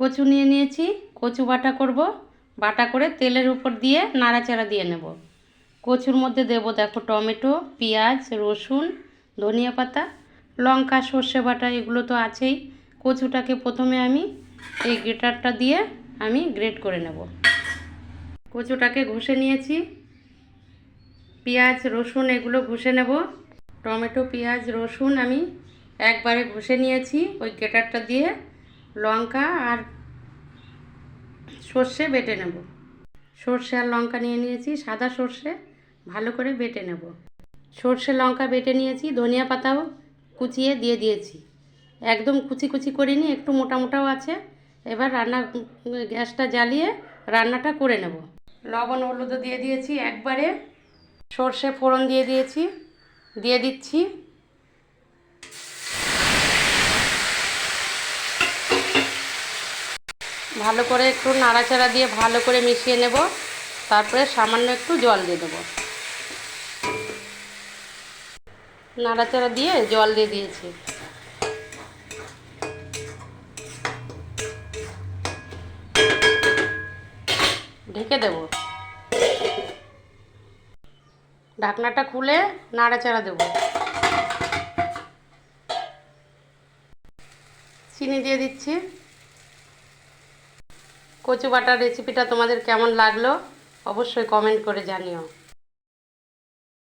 কচু নিয়ে নিয়েছি, কচু বাটা করব। বাটা করে তেলের উপর দিয়ে নাড়াচাড়া দিয়ে নেব। কচুর মধ্যে দেব দেখো টমেটো, পেঁয়াজ, রসুন, ধনিয়া পাতা, লঙ্কা, সর্ষে বাটা, এগুলো তো আছেই। কচুটাকে প্রথমে আমি এই গ্রেটারটা দিয়ে আমি গ্রেট করে নেব। কচুটাকে ঘষে নিয়েছি, পেঁয়াজ, রসুন এগুলো ঘষে নেব। টমেটো, পেঁয়াজ, রসুন আমি একবারে ঘষে নিয়েছি। ওই গ্রেটারটা দিয়ে লঙ্কা আর সর্ষে বেটে নেব। সর্ষে আর লঙ্কা নিয়ে নিয়েছি, সাদা সর্ষে ভালো করে বেটে নেব। সর্ষে লঙ্কা বেটে নিয়েছি, ধনিয়া পাতাও কুচিয়ে দিয়ে দিয়েছি। একদম কুচি কুচি করিনি, একটু মোটা মোটাও আছে। এবার গ্যাসটা জ্বালিয়ে রান্নাটা করে নেব। লবণ হলুদও দিয়ে দিয়েছি একবারে। সর্ষে ফোড়ন দিয়ে দিচ্ছি। ভালো করে একটু নাড়াচাড়া দিয়ে ভালো করে মিশিয়ে নেব। তারপরে সামান্য একটু জল দিয়ে দেবো। নাড়াচাড়া দিয়ে জল দিয়ে দিয়েছি। ঢেকে দেব। ঢাকনাটা খুলে নাড়াচাড়া দেব। চিনি দিয়ে দিচ্ছি। কচু বাটার রেসিপিটা তোমাদের কেমন লাগলো অবশ্যই কমেন্ট করে জানিও।